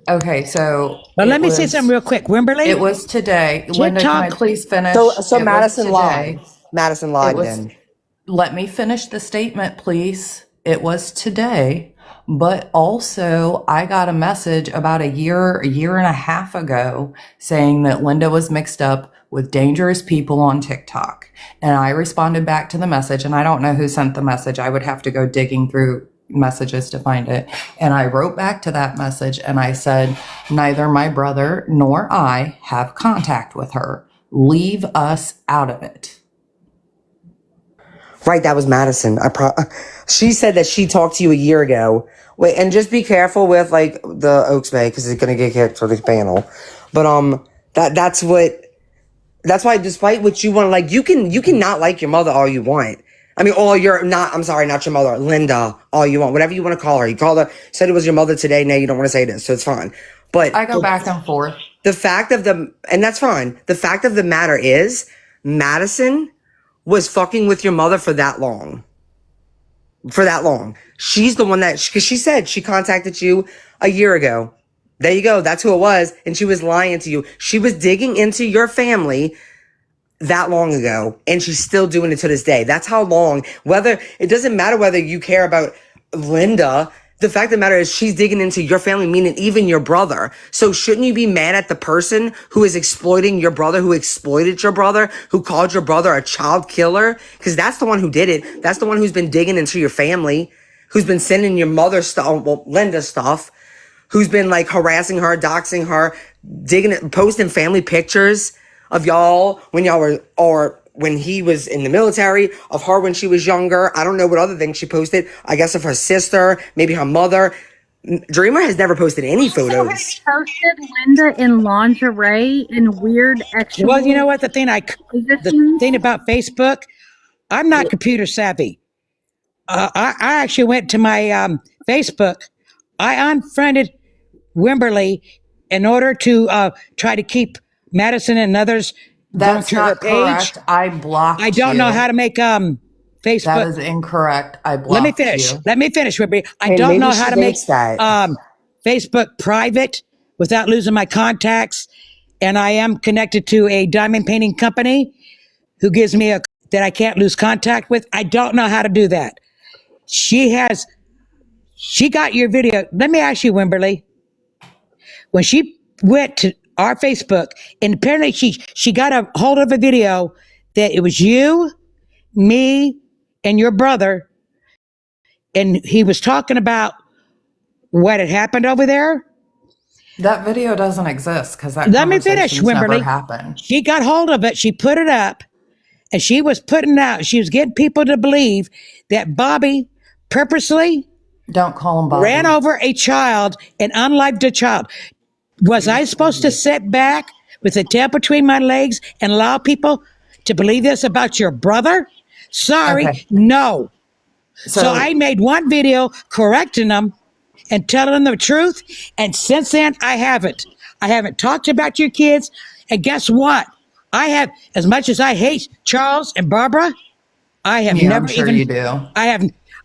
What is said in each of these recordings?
Okay, so But let me say something real quick. it Wimberly, was today. Linda, can I TikTok. please So, finish? so It was Madison lied. today. Madison It lied was, then. let me finish the statement, please. It was today, but also I got a message about a year and a half ago saying that Linda was mixed up with dangerous people on TikTok. And I responded back to the message, and I don't know who sent the message. I would have to go digging through messages to find it. And I wrote back to that message and I said, neither my brother nor I have contact with her. Leave us out of it. Right, that was Madison. She said that she talked to you a year ago. Wait, and just be careful with like the Oaks Bay because it's gonna get kicked for this panel. But that's why despite what you want, like you can not like your mother all you want. I mean, all you're not. I'm sorry, not your mother, Linda. All you want, whatever you want to call her. You called her, said it was your mother today. Now you don't want to say this, so it's fine. But I go back and forth. the fact of and that's fine. The fact of the matter is, Madison was fucking with your mother for that long. For that long. She's the one because she said she contacted you a year ago. There you go. That's who it was. And she was lying to you. She was digging into your family that long ago. And she's still doing it to this day. That's how long. It doesn't matter whether you care about Linda. The fact of the matter is she's digging into your family, meaning even your brother. So shouldn't you be mad at the person who is exploiting your brother, who exploited your brother, who called your brother a child killer? Because that's the one who did it. That's the one who's been digging into your family, who's been sending your mother stuff, well, Linda stuff, who's been like harassing her, doxing her, posting family pictures of y'all when y'all were, or when he was in the military, of her when she was younger. I don't know what other things she posted. I guess of her sister, maybe her mother. Dreamer has never posted any photos. Posted Linda in lingerie in weird extra. Well, you know what? The thing about Facebook, I'm not computer savvy. I actually went to my Facebook. I unfriended Wimberly in order to try to keep Madison and others going That's to her not page. correct. I blocked you. I don't know how to make Facebook. That is incorrect. I blocked Let me finish. you. Let me finish, Wimberly. I Hey, don't maybe know she how to make thinks that. Facebook private without losing my contacts. And I am connected to a diamond painting company who gives me that I can't lose contact with. I don't know how to do that. She got your video. Let me ask you, Wimberly, when she went to our Facebook and apparently she got a hold of a video that it was you, me, and your brother. And he was talking about what had happened over there. That video doesn't exist because that Let me finish, conversation's never Wimberly. happened. She got hold of it. She put it up and she was putting out, she was getting people to believe that Bobby purposely Don't call him Bobby. ran over a child and unlived a child. Was I supposed to sit back with a tail between my legs and allow people to believe this about your brother? Sorry, Okay. no. So I made one video correcting them and telling them the truth. And since then, I haven't. I haven't talked about your kids. And guess what? I have, as much as I hate Charles and Barbara, I have never I'm sure even. you do. I have.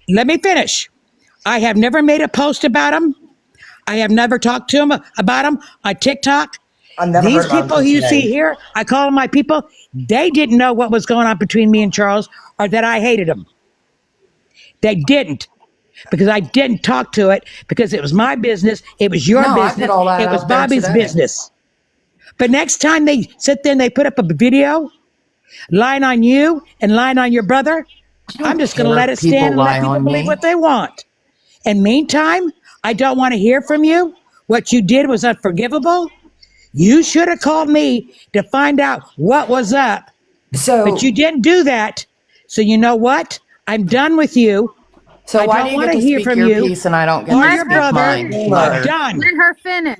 Let me finish. I have never made a post about them. I have never talked to them about them on TikTok. I've never These heard about people them you today. see here, I call them my people. They didn't know what was going on between me and Charles or that I hated them. They didn't. Because I didn't talk to it because it was my business. It was your No, I business. put all that It was out there Bobby's today. business. But next time they sit there and they put up a video lying on you and lying on your brother, I'm just going to let it stand and let people believe what they want. And meantime, I don't want to hear from you. What you did was unforgivable. You should have called me to find out what was up. So, But you didn't do that. So you know what? I'm done with you. so I why don't do you want get to to hear speak from your you piece and I don't get or to your speak brother. mine? I'm Mother? Done. Let her finish.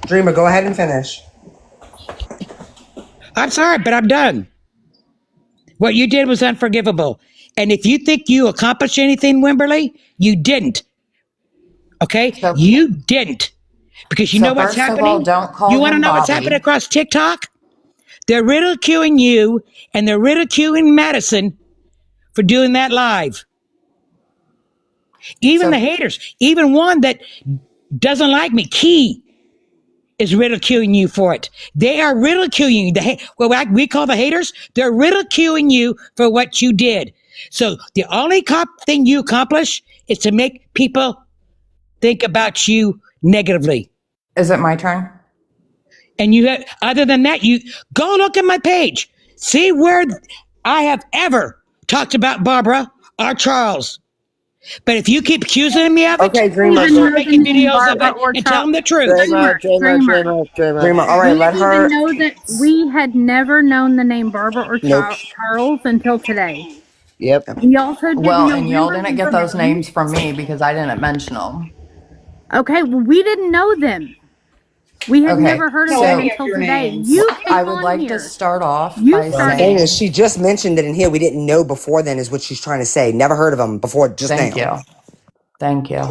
Dreamer, go ahead and finish. I'm sorry, but I'm done. What you did was unforgivable. And if you think you accomplished anything, Wimberly, you didn't. Okay? So, You didn't. Because you so know what's first of all, happening? don't You call want to him know what's happening Bobby. across TikTok? They're ridiculing you and they're ridiculing Madison for doing that live. Even So, the haters, even one that doesn't like me. Key is ridiculing you for it. They are ridiculing you. We call the haters. They're ridiculing you for what you did. So the only thing you accomplish is to make people think about you negatively. Is it my turn? And other than that, you go look at my page. See where I have ever talked about Barbara or Charles. But if you keep accusing me of it, Okay, Dreamer. I'll start making videos of Barbara or it and tell them the truth. Dreamer. Dreamer. All right, We let didn't her. even know that we had never known the name Barbara or Nope. Charles until today. Yep. We also didn't Well, know and we y'all were didn't get those names from me because I didn't mention them. Okay, well, we didn't know them. We had Okay, never heard of so- them until today. You came I would on like here. to start off You by started Thing saying is, she just mentioned it in here. We didn't know before then, is what she's trying to say. Never heard of them before, just thank now. you. Thank you.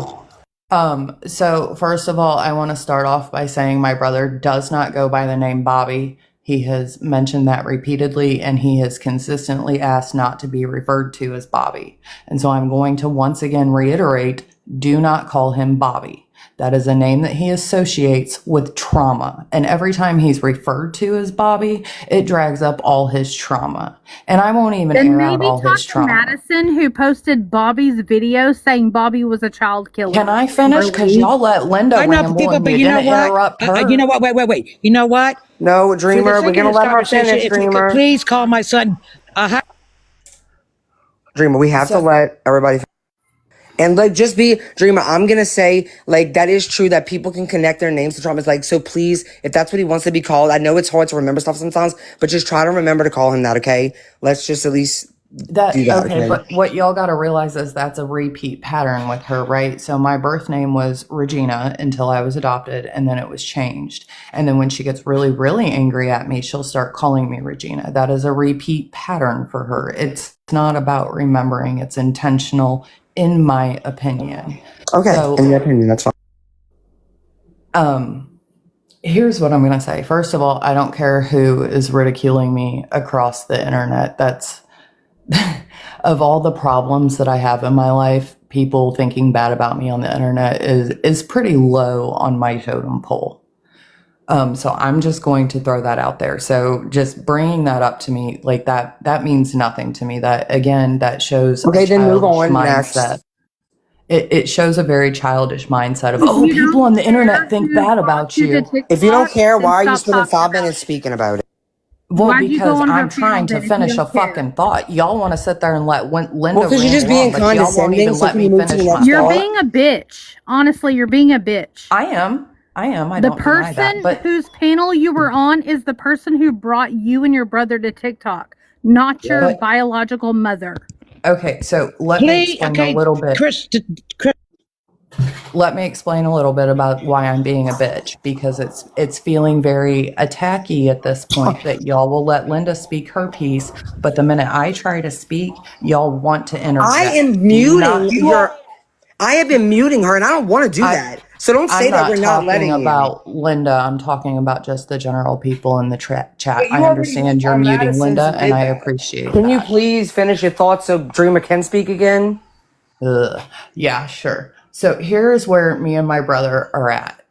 So first of all, I want to start off by saying my brother does not go by the name Bobby. He has mentioned that repeatedly, and he has consistently asked not to be referred to as Bobby. And so I'm going to once again reiterate, do not call him Bobby. That is a name that he associates with trauma. And every time he's referred to as Bobby, it drags up all his trauma. And I won't even Then air out maybe all talk his to trauma. Madison, who posted Bobby's video saying Bobby was a child killer. Can I finish? Because y'all let Linda I know ramble people, and but you you know didn't what? interrupt her. You know what? Wait. You know what? No, For the Dreamer, we're sake going to of this let her conversation, finish, if you could Dreamer. please call my son. Dreamer, we have to let everybody. And like, just be Dreamer. I'm gonna say, like, that is true that people can connect their names to traumas. Like, so please, if that's what he wants to be called, I know it's hard to remember stuff sometimes, but just try to remember to call him that. Okay, let's just at least do that. Okay, but what y'all got to realize is that's a repeat pattern with her, right? So my birth name was Regina until I was adopted, and then it was changed. And then when she gets really, really angry at me, she'll start calling me Regina. That is a repeat pattern for her. It's not about remembering; it's intentional, in my opinion. Okay, So, in your opinion, that's fine. Here's what I'm going to say. First of all, I don't care who is ridiculing me across the internet. That's of all the problems that I have in my life, people thinking bad about me on the internet is pretty low on my totem pole. So I'm just going to throw that out there. So just bringing that up to me like that means nothing to me. That again, that shows Okay, then move on. mindset. Next. It shows a very childish mindset of, If oh, you people don't on the internet care think who bad brought about you you. to If you don't TikTok, care, then why are you stop spending talking 5 about minutes it. speaking about it? Well, Why'd you go because on her I'm trying channel to then if you finish a don't care? fucking thought. Y'all want to sit there and let Linda Well, because you're ramble just being on, but y'all won't condescending, even so let can me you move to finish the my next You're thought? thought. being a bitch. Honestly, you're being a bitch. I am. I The don't deny that. person But whose panel you were on is the person who brought you and your brother to TikTok, not your But- biological mother. okay, so let me Please, explain okay, a little bit. Chris, Let me explain a little bit about why I'm being a bitch, because it's feeling very attacky at this point that y'all will let Linda speak her piece, but the minute I try to speak, y'all want to interject. I am Do you not- muting I have been muting her, and I don't want to do that. So don't say I'm that not we're not talking letting you. about Linda. I'm talking about just the general people in the chat. But you I already understand you're are muting Madison, Linda, so and I did that. appreciate Can you that. please finish your thoughts so Dreamer can speak again? Ugh. Yeah, sure. So here's where me and my brother are at.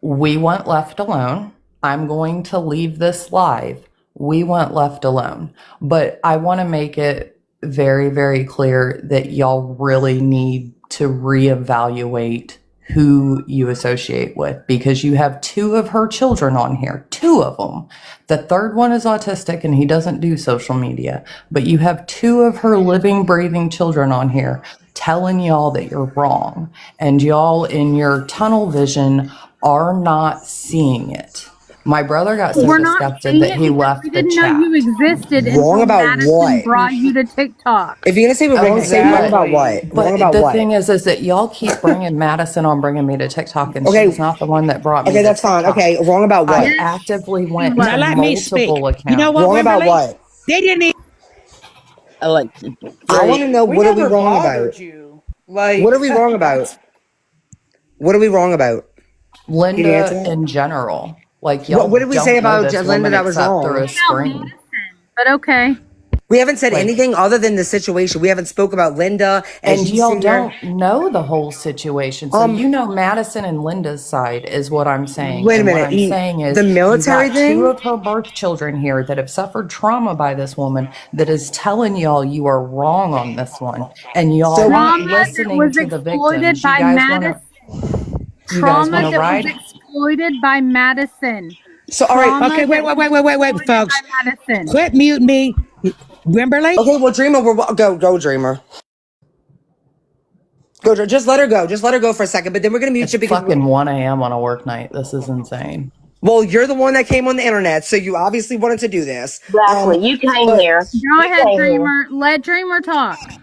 We want left alone. I'm going to leave this live. We want left alone. But I want to make it very, very clear that y'all really need to reevaluate who you associate with, because you have 2 of her children on here, 2 of them. The third one is autistic and he doesn't do social media, but you have 2 of her living, breathing children on here telling y'all that you're wrong, and y'all in your tunnel vision are not seeing it. My brother got so We're not disgusted seeing that it he because left we the didn't know chat. you existed Wrong until about Madison what? brought you to TikTok. If you're gonna say we're wrong, Okay, say wrong about what? Wrong But about the what? thing is that y'all keep bringing Madison on, bringing me to TikTok, and Okay. she's not the one that brought me Okay, to that's fine. TikTok. Okay, wrong about what? I actively went Now to now let me speak. multiple accounts. You know what, Wrong about Wimberly? what? They didn't even. I want to know, what are we wrong about? You. Like, What are we wrong about? What are we wrong about? Can you answer Linda that? in general. Like, y'all What did we don't say know about this Linda woman that was except wrong? through a About screen. Madison, but okay. We haven't said anything other than the situation. We haven't spoke about Linda And you y'all sitting there. don't know the whole situation. So you know Madison and Linda's side is what I'm saying. Wait a And what minute. I'm saying is The you military got two thing? of her birth children here that have suffered trauma by this woman that is telling y'all you are wrong on this one. And y'all aren't Trauma that listening was to the exploited victims. You by guys want to Madison. you guys Trauma want to that was ride? exploited by Madison. So, all right. Trauma Okay, that was wait, exploited folks. by Madison. Quit mute me. Wimberly? Okay, well, Dreamer, go, Dreamer. Just let her go. Just let her go for a second, but then we're going to mute It's you because, fucking 1 a.m. on a work night. This is insane. well, you're the one that came on the internet, so you obviously wanted to do this. Exactly. You came But here. Go You ahead, came here. Dreamer. Let Dreamer talk.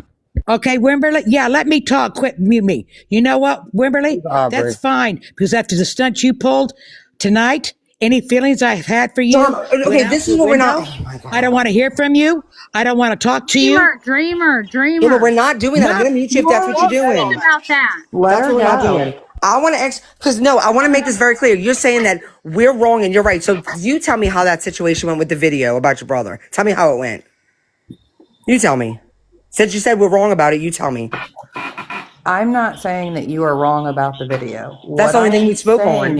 Okay, Wimberly. Yeah, let me talk. Quit mute me. You know what, Wimberly? Aubrey. That's fine. Because after the stunt you pulled tonight, any feelings I've had for you, okay, went out this is the what we're not. window. Oh my God. I don't want to hear from you. I don't want to talk to you. Dreamer. Yeah, but we're not doing that. I'm going to mute you if that's what you're doing. About that. Let That's her what we're not go. doing. I want to because no, I want to make this very clear. You're saying that we're wrong and you're right. So you tell me how that situation went with the video about your brother. Tell me how it went. You tell me. Since you said we're wrong about it, you tell me. I'm not saying that you are wrong about the video. That's the only thing we spoke saying on.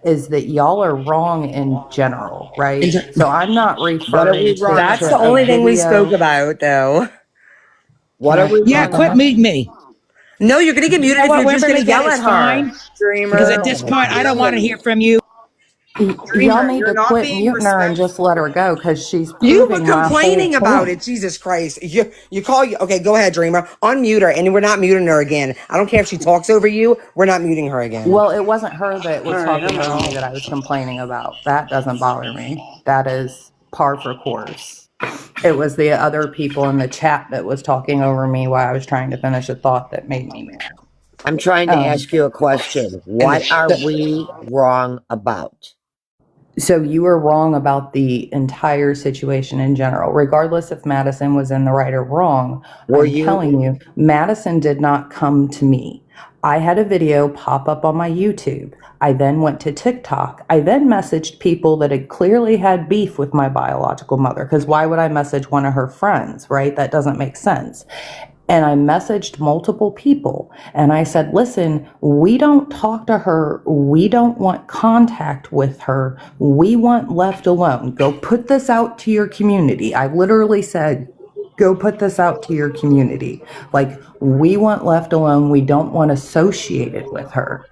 is that y'all are wrong in general, right? So I'm not What are we referring wrong That's to the a only thing we spoke video. about, though. What Can are I we Yeah, wrong speak quit about? now? mute me. No, you're gonna get You muted know if what, you're just gonna Wimberly? That yell is at her. fine. Because at Dreamer, this point, I don't want to hear from you. Y'all Dreamer, need you're to not quit being muting her and just respectful. let her go because she's You were proving my whole complaining about it. point. Jesus Christ. You call you. Okay, go ahead, Dreamer. Unmute her, and we're not muting her again. I don't care if she talks over you. We're not muting her again. Well, it wasn't her that All was right, talking I'm over me out. that I was complaining about. That doesn't bother me. That is par for course. It was the other people in the chat that was talking over me while I was trying to finish a thought that made me mad. I'm trying to Um, ask you a question. And What are we wrong about? so you were wrong about the entire situation in general, regardless if Madison was in the right or wrong. Were I'm telling you, Madison did not come to me. I had a video pop up on my YouTube. I then went to TikTok. I then messaged people that had clearly had beef with my biological mother, because why would I message one of her friends, right? That doesn't make sense. And I messaged multiple people and I said, listen, we don't talk to her. We don't want contact with her. We want left alone. Go put this out to your community. I literally said, go put this out to your community. Like, we want left alone. We don't want associated with her.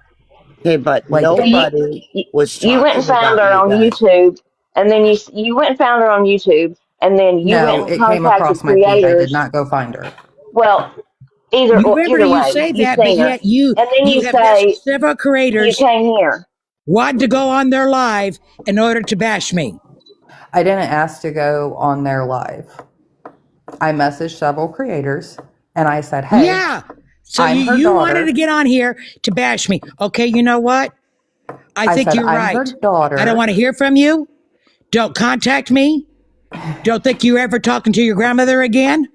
Okay, but Like, nobody was You went and talking found about her you on guys. YouTube, and then you went and found her on YouTube, and then you went no, and it came contacted across my feed. I did creators. not go find her. Well, You remember either you way, say you that, but seen her, yet you and then you you have messaged say several you creators came here. wanting to go on their live in order to bash me. I didn't ask to go on their live. I messaged several creators and I said, hey, Yeah. So I'm her you wanted to daughter. get on here to bash me. Okay, you know what? I I think said, you're I'm her right. I don't daughter. want to hear from you. Don't contact me. Don't think you're ever talking to your grandmother again.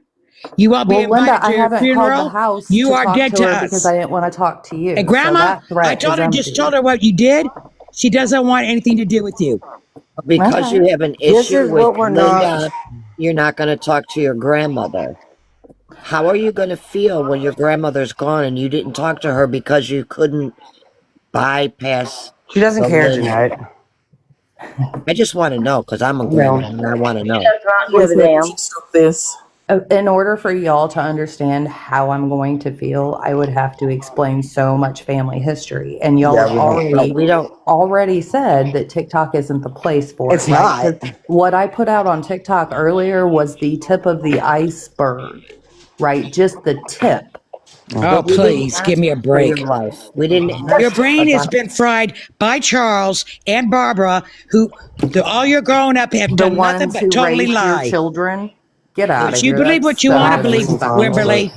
You won't be Well, Linda, invited I to her haven't called the funeral. house You to are talk dead to to her because us. I didn't want to talk to And you. So grandma, that I threat is just told empty. her what you did. She doesn't want anything to do with you. Because Okay. you have an This issue is with what we're not. Linda, you're not going to talk to your grandmother. How are you going to feel when your grandmother's gone and you didn't talk to her because you couldn't bypass She doesn't the care, lady? Jeanette. I just want to know because I'm a No. grandma and I want to She know. does not give Please, a maybe we damn. should stop this. In order for y'all to understand how I'm going to feel, I would have to explain so much family history. And y'all Yeah, have we don't. But we don't. already said that TikTok isn't the place for It's it, right? Because not. what I put out on TikTok earlier was the tip of the iceberg, right? Just the tip. Oh, But we didn't please give ask me a for your break. life. We didn't Your ask brain has about. been fried by Charles and Barbara, who all your growing up have The done nothing ones but who totally raised your lie. children, get out of But you here. believe what you That's want to That believe, sometimes, disrespectful. but Wimberly.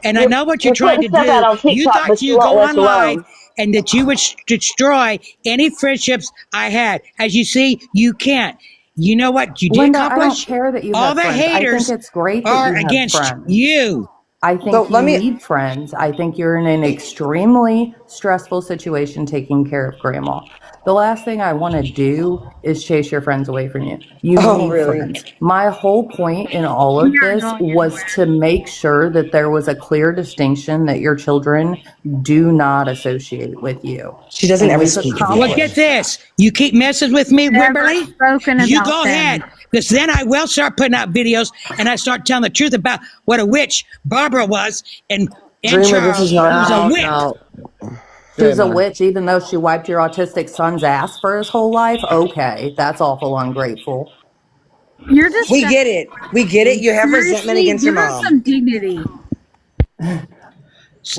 And I You're know what you're you're trying putting to stuff out do. on You TikTok, thought but you you'd won't go on left live alone. and that you would destroy any friendships I had. As you see, you can't. You know what you did Linda, I don't accomplish? care that you All have the friends. I think haters it's great that are you have against friends. you. I So think let you me. need friends. I think you're in an extremely stressful situation taking care of grandma. The last thing I want to do is chase your friends away from you. You Oh, need really? friends. My whole point in all of You're this going was to make sure that there was a clear distinction that your children do not associate with you. She doesn't And ever we've speak of Well, you. get accomplished that. this. You keep messing with me, never Wimberly. spoken You about go them. ahead. Because then I will start putting out videos and I start telling the truth about what a witch Barbara was and Dreamer, this is Charles, not. who's a No, witch. no. She's a Dreamer. witch, even though she wiped your autistic son's ass for his whole life. Okay, that's awful ungrateful. You're just We get it. We get it. You have resentment seriously against your give her mom. some dignity.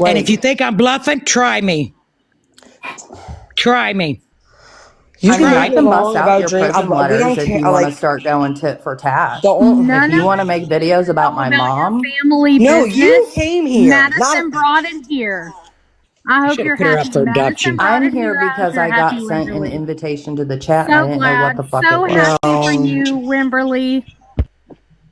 And if you Like, think I'm bluffing, try me. Try me. You I can mean, make I it can bust wrong out about your dream. prison We letters don't if care. you want to Like start going tit for tat. the only. If None you of want to make videos about my about your mom, family No, business. you came here. Madison Not. brought it here. I hope Should you're have put her happy. up for Madison adoption. brought I'm it here here. I hope because you're I happy, got sent an Wimberly. invitation to the chat and I So didn't know what glad. the fuck it So was. happy for No. you, Wimberly.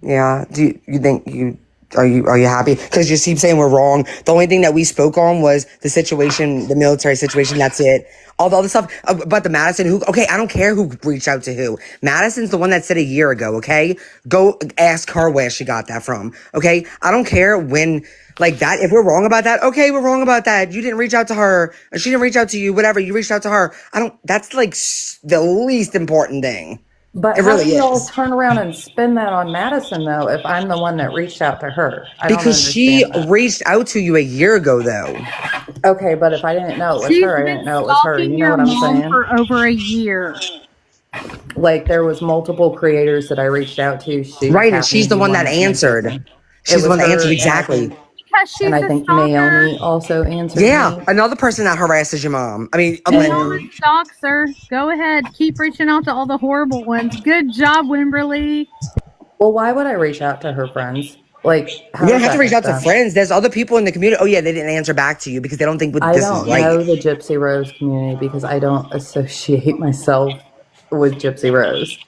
Yeah. You think you are you happy? Because you keep saying we're wrong. The only thing that we spoke on was the situation, the military situation. That's it. All the other stuff about the Madison. Who? Okay, I don't care who reached out to who. Madison's the one that said a year ago. Okay, go ask her where she got that from. Okay, I don't care when. Like that, if we're wrong about that, okay, we're wrong about that. You didn't reach out to her, or she didn't reach out to you, whatever, you reached out to her. I don't, that's like the least important thing. But It how do really y'all is. turn around and spin that on Madison though if I'm the one that reached out to her? I don't Because she understand that. reached out to you a year ago, though. Okay, but if I didn't know it was She's her, I been didn't know it was her. stalking You know your what I'm mom saying? for over a year. Like there was multiple creators that I reached out to. She just Right, and happened she's to the be one one that that answered answered. me. It She's the was one that answered her, exactly. Because and she's I a think stalker. Naomi also answered Yeah, me. another person that harasses your mom. I mean, Your And mom then, stalks her. Go ahead. Keep reaching out to all the horrible ones. Good job, Wimberly. well, why would I reach out to her friends? Like, you how don't does have to that reach make out to sense? friends. There's other people in the community. Oh yeah, they didn't answer back to you because they don't think I this is don't right. know the Gypsy Rose community because I don't associate myself with Gypsy Rose.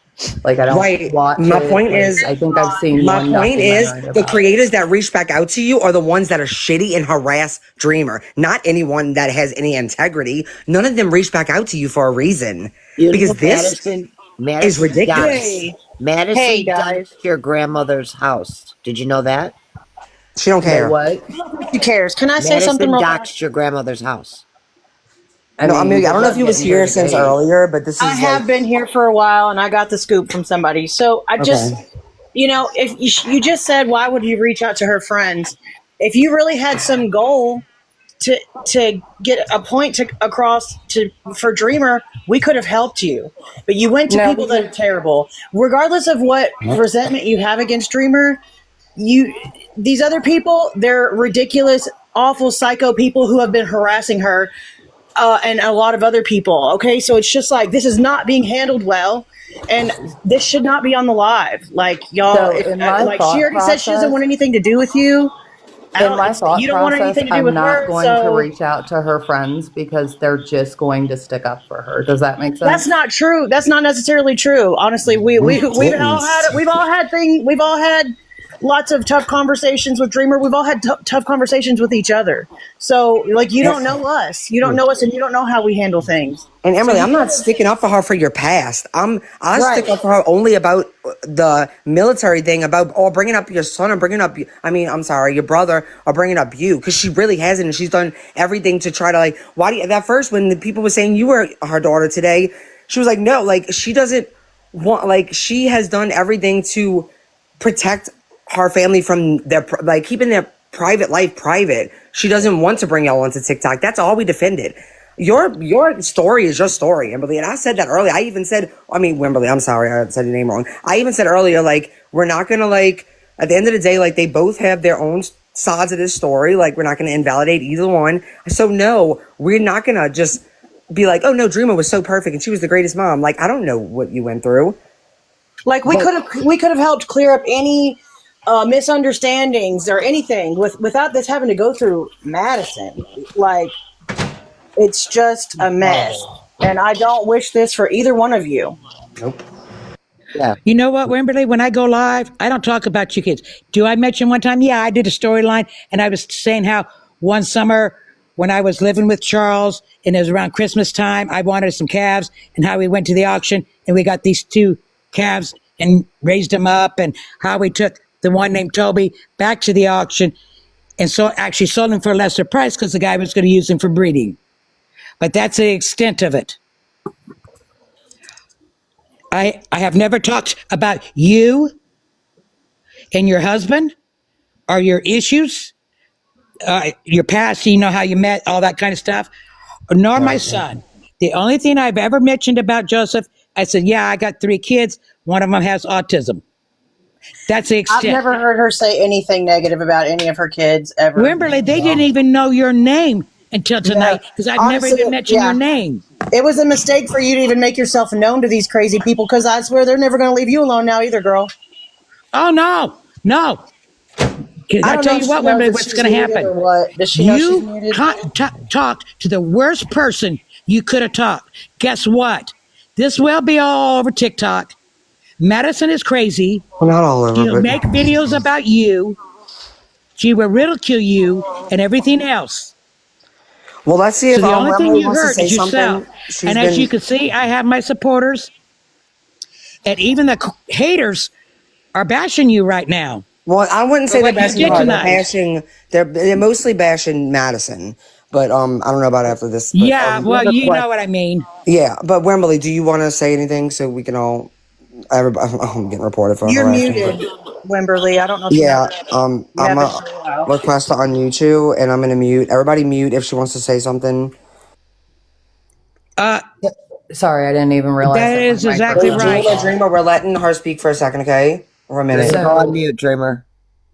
Like, I don't Right. watch My it. point Like, is, I think I've seen my one point is, documentary the about it. creators that reach back out to you are the ones that are shitty and harass Dreamer, not anyone that has any integrity. None of them reach back out to you for a reason You because know, this is Madison ridiculous. doxed. Hey Madison guys, doxed your grandmother's house. Did you know that? She don't They care. what? who cares? Can I say something Madison real fast? doxed your grandmother's house. I No, I mean, mean, I good don't know if luck you was getting through here the since gate. earlier, but this I is like, have been here for a while, and I got the scoop from somebody. So I just, okay. if you just said, why would you reach out to her friends? If you really had some goal to get a point across for Dreamer, we could have helped you. But you went to No, people that are because terrible. Regardless of what resentment you have against Dreamer, these other people, they're ridiculous, awful psycho people who have been harassing her, and a lot of other people. Okay, so it's just like this is not being handled well, and this should not be on the live. Like y'all, so if in my like she thought already said, she doesn't want process, anything to do with you. in my You thought don't want process, anything to do I'm with not her. going to So reach out to her friends because they're just going to stick up for her. Does that make that's sense? not true. That's not necessarily true. Honestly, we've all had lots of tough conversations with Dreamer. We've all had tough conversations with each other. So like you don't know us. You don't know us, and you don't know how we handle things. And So Emily, you I'm not gotta, sticking up for her for your past. I right. stick up for her only about the military thing, about or bringing up your son or bringing up. I mean, I'm sorry, your brother or bringing up you because she really hasn't, and she's done everything to try to like. Why do you? That first when the people were saying you were her daughter today, she was like, no, like she doesn't want. Like she has done everything to protect her family from their like keeping their private life private. She doesn't want to bring y'all onto TikTok. That's all we defended. Your story is your story, Wimberly. And I said that earlier. I even said, Wimberly, I'm sorry, I said your name wrong. I even said earlier, like, we're not gonna like at the end of the day, like they both have their own sides of this story. Like, we're not gonna invalidate either one. So no, we're not gonna just be like, oh no, Dreamer was so perfect and she was the greatest mom. Like, I don't know what you went through. Like we could have helped clear up any misunderstandings or anything without this having to go through Madison. Like it's just a mess, and I don't wish this for either one of you. Nope. Yeah. You know what, Wimberly? When I go live, I don't talk about you kids. Do I mention one time? Yeah, I did a storyline, and I was saying how one summer when I was living with Charles, and it was around Christmas time, I wanted some calves, and how we went to the auction, and we got these 2 calves and raised them up, and how we took the one named Toby back to the auction, and so actually sold him for a lesser price because the guy was going to use him for breeding. But that's the extent of it. I have never talked about you and your husband or your issues, your past, you know, how you met, all that kind of stuff, nor my son. The only thing I've ever mentioned about Joseph, I said, yeah, I got 3 kids. One of them has autism. That's the I've extent. never heard her say anything negative about any of her kids ever. Wimberly, they didn't even know your name until tonight because I've never Honestly, even mentioned yeah. your name. It was a mistake for you to even make yourself known to these crazy people because I swear they're never going to leave you alone now either, girl. Oh, no. I I'll don't tell know you if what, she knows Wimberly, if what's she's going to muted happen. or what. Does she know she's You muted? talked to the worst person you could have talked. Guess what? This will be all over TikTok. Madison is crazy. Well, not all over, She'll but make videos about you. She will ridicule you and everything else. well, let's see if So the only thing Wembley you wants to hurt say is yourself. something. She's And as been you can see, I have my supporters. And even the haters are bashing you right now. well. I wouldn't say what they're you bashing did her. They're tonight. bashing. They're mostly bashing Madison. But I don't know about after this. But Yeah, well, you know what I mean. yeah. But Wembley, do you want to say anything so we can all? Everybody, I'm getting reported for You're harassment. muted, Wimberly. I don't know if Yeah. you know. You I'm have it a for a while. request to unmute you, and I'm gonna mute everybody. Mute if she wants to say something. Sorry, I didn't even realize That that is my exactly microphone right. was off. Dreamer, we're letting her speak for a second, okay? For a minute. Go So on mute, Dreamer.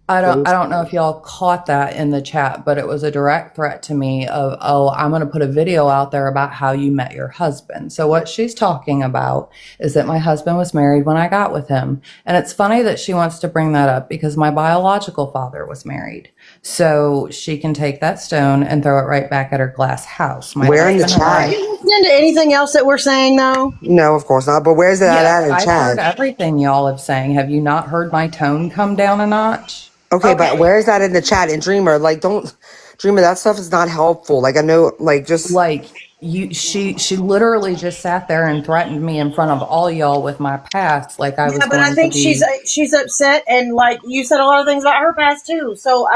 I don't know if y'all caught that in the chat, but it was a direct threat to me of, oh, I'm going to put a video out there about how you met your husband. So what she's talking about is that my husband was married when I got with him. And it's funny that she wants to bring that up because my biological father was married. So she can take that stone and throw it right back at her glass house. My Where in the husband and chat? Are you listening to anything else that we're saying, though? No, of course not. But where's that Yes, at in I've heard chat? everything y'all have saying. Have you not heard my tone come down a notch? Okay, but where is that in the chat? And Dreamer, like, don't Dreamer. That stuff is not helpful. Like, I know, like, just Like she literally just sat there and threatened me in front of all y'all with my past, like I was Yeah, but I going to think be. she's upset, and like you said a lot of things about her past too. So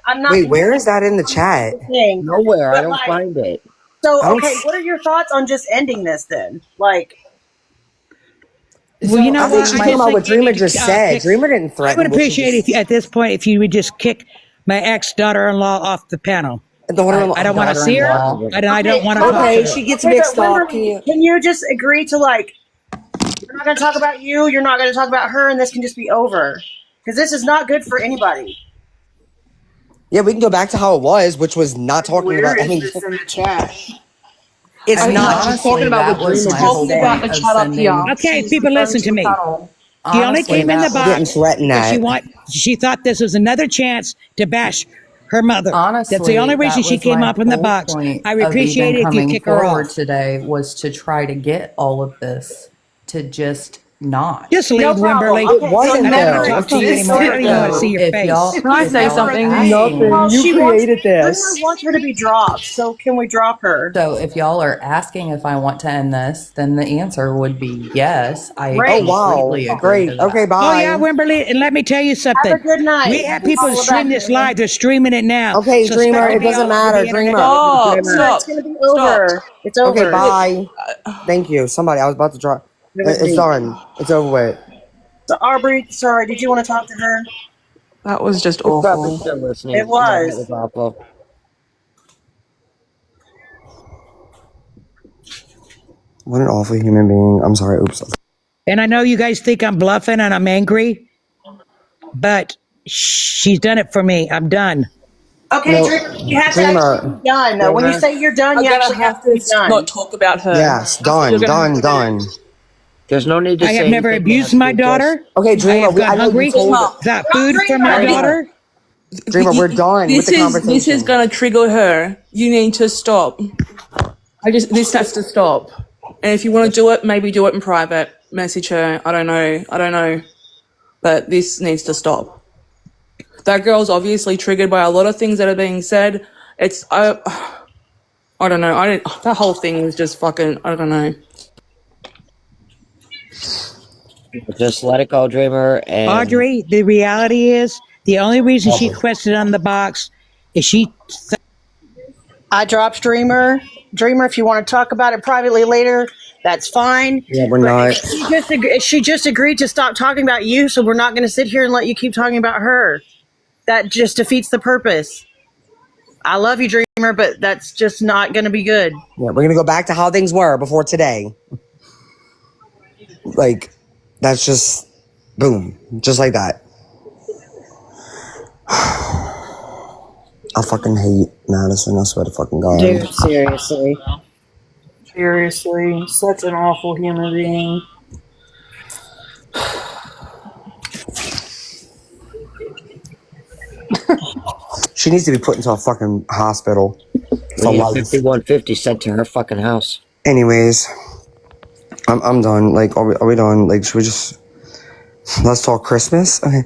I'm not. wait. Where is that in the chat? saying, Nowhere. I but, don't like, find it. So I don't okay, s- what are your thoughts on just ending this then? Like, Well, you know I think what? she's I talking just about think what you Dreamer need to, just said. Dreamer didn't I threaten. would what she appreciate just- if at this point if you would just kick my ex-daughter-in-law off the panel. I don't want to see her, Daughter-in-law. and I don't want to talk Okay, to her. she gets okay, mixed but up. Wimberly, can you just agree to like, you're not going to talk about you, you're not going to talk about her, and this can just be over because this is not good for anybody. Yeah, we can go back to how it was, which was not talking Where about. I is mean, this in the chat? it's I mean, not. She's honestly, talking about that what was Dreamer my just whole said. point of sending. Okay, people, listen to me. She only Honestly, came in the that was Getting box threatened because at. she thought this was another chance to bash her mother. That's the honestly only reason that she was came my up in the whole box. point I would of appreciate even it if you coming kick her forward off. today was to try to get all of this to just not. Just No leave, problem. Wimberly. Okay, It wasn't I don't want though. to talk to you It's anymore. I don't even want to So see your if face. y'all, Can I if say y'all are something? asking, Well, You she created Dreamer this. wants her to be dropped, so can we drop her? so if y'all are asking if I want to end this, then the answer would be yes. I Great. Oh completely wow, agree great. to that. Okay, Oh yeah, bye. Wimberly, and let me tell you Have something. a good night. We have people Follow stream back, this Dreamer. live. They're streaming it now. Okay, So Dreamer, expect it to be doesn't all over matter. the internet. Dreamer. Stop, Dreamer, stop, it's gonna be stop. over. It's over. Okay, bye. Thank you. Somebody, I was about to drop. It was It's me. done. It's over with. So Aubrey, sorry, did you want to talk to her? That was just She's probably awful. still listening. It Yeah, that was. was awful. What an awful human being. I'm sorry. Oops. And I know you guys think I'm bluffing and I'm angry, but she's done it for me. I'm done. Okay, No, Dreamer, you have to Dreamer. actually be done. Though. When you Dreamer. say you're done, I'm you gonna actually have have to be to done. not talk about her. Yes, done, You're done, gonna- done. There's no need to I say have never anything abused nasty, my just- daughter. Okay, I Dreamer. have I got know hungry you told. without food for my Dreamer. daughter. Dreamer, we're done with the conversation. This is gonna trigger her. You need to stop. This has to stop. And if you want to do it, maybe do it in private. message her. I don't know. But this needs to stop. That girl's obviously triggered by a lot of things that are being said. I don't know. That whole thing was just fucking, I don't know. Just let it go, Dreamer. And Audrey, the reality is the only reason she questioned on the box is I dropped Dreamer. Dreamer, if you want to talk about it privately later, that's fine. Yeah, we're But not. she just agreed to stop talking about you, so we're not going to sit here and let you keep talking about her. That just defeats the purpose. I love you, Dreamer, but that's just not going to be good. Yeah, we're gonna go back to how things were before today. Like, that's just boom, just like that. I fucking hate Madison. I swear to fucking God. Dude, seriously. Seriously, such an awful human being. She needs to be put into a fucking hospital for we need life. 5150 sent to her fucking house. Anyways, I'm done. Like, are we done? Like, should we just let's talk Christmas? Okay.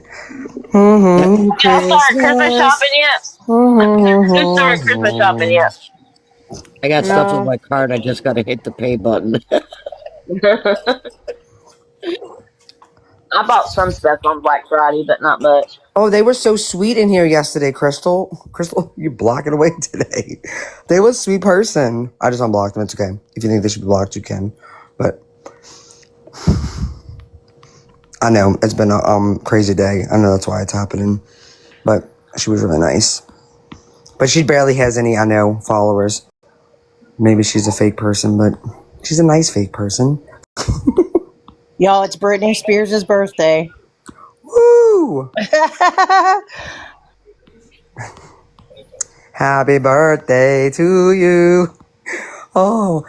Y'all started Christmas shopping yet? Who started Christmas shopping yet? I got stuff in my cart. I just got to hit the pay button. I bought some stuff on Black Friday, but not much. Oh, they were so sweet in here yesterday, Crystal. Crystal, you blocking away today. They was a sweet person. I just unblocked them. It's okay. If you think they should be blocked, you can. But I know it's been a crazy day. I know that's why it's happening. But she was really nice. But she barely has any, I know, followers. Maybe she's a fake person, but she's a nice fake person. Y'all, it's Britney Spears' birthday. Woo! Happy birthday to you. Oh,